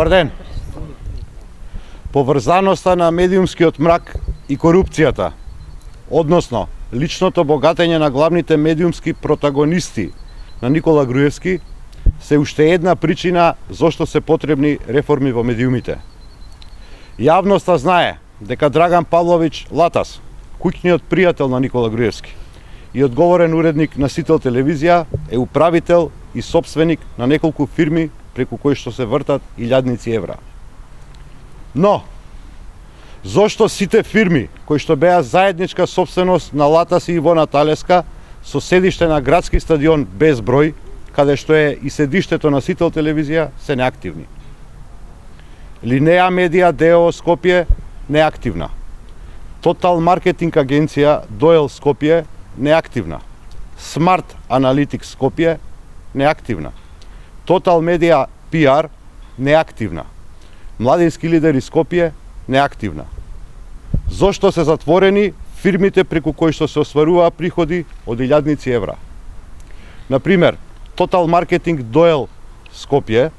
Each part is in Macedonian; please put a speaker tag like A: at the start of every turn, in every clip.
A: Добар ден. Поврзаноста на медиумскиот мрак и корупцијата, односно личното богатење на главните медиумски протагонисти на Никола Груевски, се уште една причина зошто се потребни реформи во медиумите. Јавноста знае дека Драган Павлович Латас, куќниот пријател на Никола Груевски и одговорен уредник на Сител телевизија, е управител и собственик на неколку фирми преку кои што се вртат илјадници евра. Но, зошто сите фирми кои што беа заедничка собственост на Латас и Ивона Талеска со седиште на градски стадион без број, каде што е и седиштето на Сител телевизија, се неактивни? Линеа Медија ДО Скопје неактивна. Тотал маркетинг агенција Доел Скопје неактивна. Смарт Аналитикс Скопје неактивна. Тотал Медија PR неактивна. Младински лидери Скопје неактивна. Зошто се затворени фирмите преку кои што се остваруваа приходи од илјадници евра? Например, Тотал Маркетинг Доел Скопје,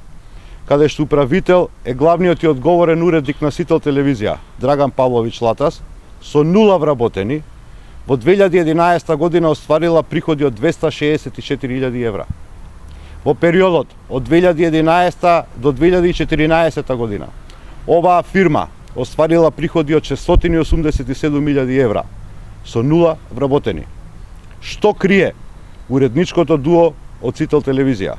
A: каде што управител е главниот и одговорен уредник на Сител телевизија Драган Павлович Латас, со нула вработени, во 2011 година остварила приходи од 264.000 евра. Во периодот од 2011 до 2014 година, оваа фирма остварила приходи од 687.000 евра, со нула вработени. Што крие уредничкото дуо од Сител телевизија?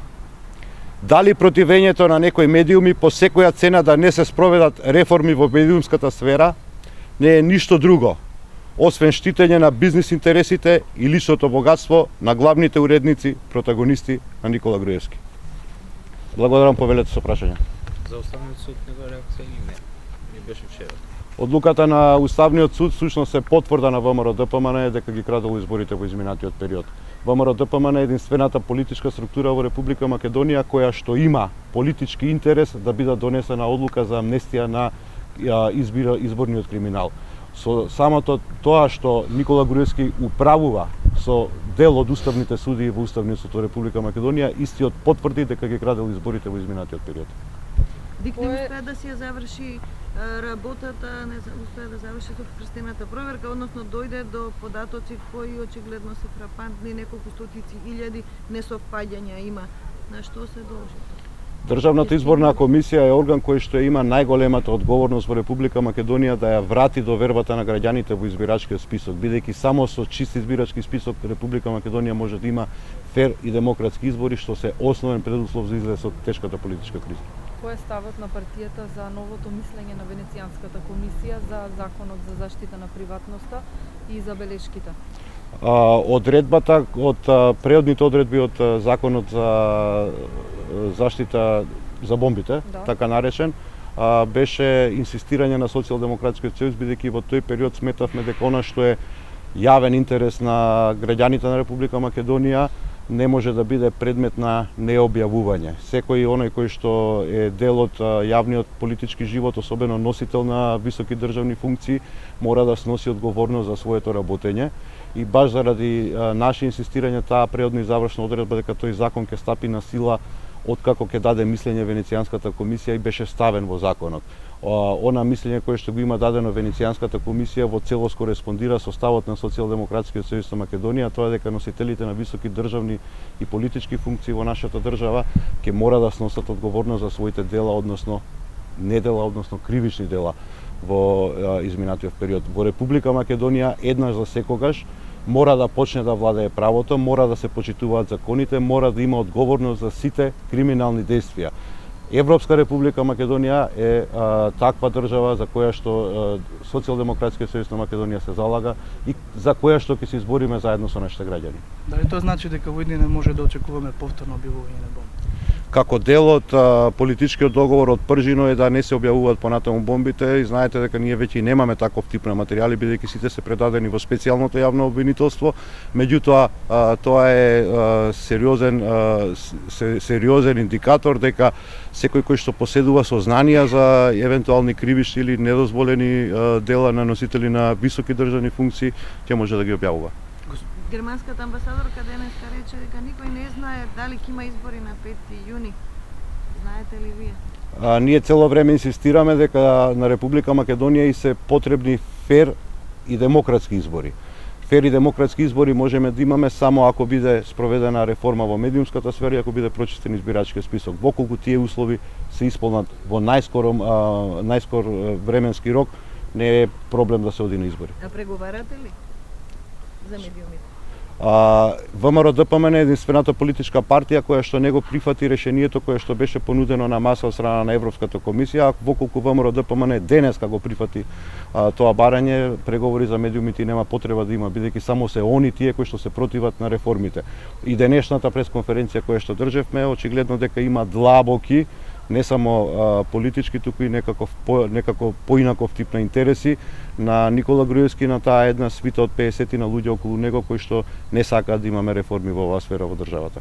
A: Дали противењето на некои медиуми по секоја цена да не се спроведат реформи во медиумската сфера не е ништо друго, освен штитење на бизнис интересите и личното богатство на главните уредници, протагонисти на Никола Груевски. Благодарам, повелете со прашање.
B: За Уставниот суд негова реакција или не? Ми беше вчера.
A: Одлуката на Уставниот суд всушност е потврда на ВМРО-ДПМН дека ги крадело изборите во изминатиот период. ВМРО-ДПМН е единствената политичка структура во Република Македонија која што има политички интерес да биде донесена одлука за амнестија на изборниот криминал. Со самото тоа што Никола Груевски управува со дел од уставните судии во Уставниот суд во Република Македонија, истиот потврди дека ги крадел изборите во изминатиот период.
C: ДИК не успеа да си ја заврши работата, не успеа да заврши собствената проверка, односно дојде до податоци кои очигледно се фрапантни, неколку стотици илјади несовпаѓања има. На што се должи?
A: Државната изборна комисија е орган кој што има најголемата одговорност во Република Македонија да ја врати довербата на граѓаните во избирачкиот список, бидејќи само со чист избирачки список Република Македонија може да има фер и демократски избори, што се основен предуслов за излез од тешката политичка криза.
D: Кој е ставот на партијата за новото мислење на Венецијанската комисија за законот за заштита на приватноста и забелешките?
A: Одредбата од преодните одредби од законот за заштита за бомбите, да, така наречен, беше инсистирање на Социјалдемократскиот сојуз, бидејќи во тој период сметавме дека она што е јавен интерес на граѓаните на Република Македонија не може да биде предмет на необјавување. Секој оној кој што е дел од јавниот политички живот, особено носител на високи државни функции, мора да сноси одговорност за своето работење. И баш заради наше инсистирање, таа преодна и завршна одредба дека тој закон ќе стапи на сила откако ќе даде мислење Венецијанската комисија и беше ставен во законот. Она мислење кое што го има дадено Венецијанската комисија во целост кореспондира со ставот на Социјалдемократскиот сојуз на Македонија, тоа дека носителите на високи државни и политички функции во нашата држава ќе мора да сносат одговорност за своите дела, односно недела, односно кривични дела во изминатиот период. Во Република Македонија еднаш за секогаш мора да почне да владее правото, мора да се почитуваат законите, мора да има одговорност за сите криминални действија. Европска Република Македонија е таква држава за која што Социјалдемократскиот сојуз на Македонија се залага и за која што ќе се избориме заедно со нашите граѓани.
E: Дали тоа значи дека во иднина може да очекуваме повторно објавување на бомби?
A: Како дел од политичкиот договор од Пржино е да не се објавуваат понатаму бомбите, и знаете дека ние веќе немаме таков тип на материјали, бидејќи сите се предадени во специјалното јавно обвинителство. Меѓутоа, тоа е сериозен индикатор дека секој кој што поседува сознанија за евентуални кривични или недозволени дела на носители на високи државни функции, ќе може да ги објавува.
C: Германската амбасадорка денеска рече дека никој не знае дали ќе има избори на 5 јуни. Знаете ли вие?
A: Ние цело време инсистираме дека на Република Македонија и се потребни фер и демократски избори. Фер и демократски избори можеме да имаме само ако биде спроведена реформа во медиумската сфера и ако биде прочистен избирачки список. Воколку тие услови се исполнат во најскор временски рок, не е проблем да се оди на избори.
C: А преговарате ли за медиумите?
A: ВМРО ДПМН е единствената политичка партија која што не го прифати решението кое што беше понудено на маса од страна на Европската комисија, а воколку ВМРО ДПМН денеска го прифати тоа барање, преговори за медиумите нема потреба да има, бидејќи само се они тие кои што се противат на реформите. И денешната пресконференција која што држевме, очигледно дека има длабоки, не само политички, туку и некако поинаков тип на интереси на Никола Груевски, на таа една свита од 50 на луѓе околу него кои што не сакаат да имаме реформи во оваа сфера во државата.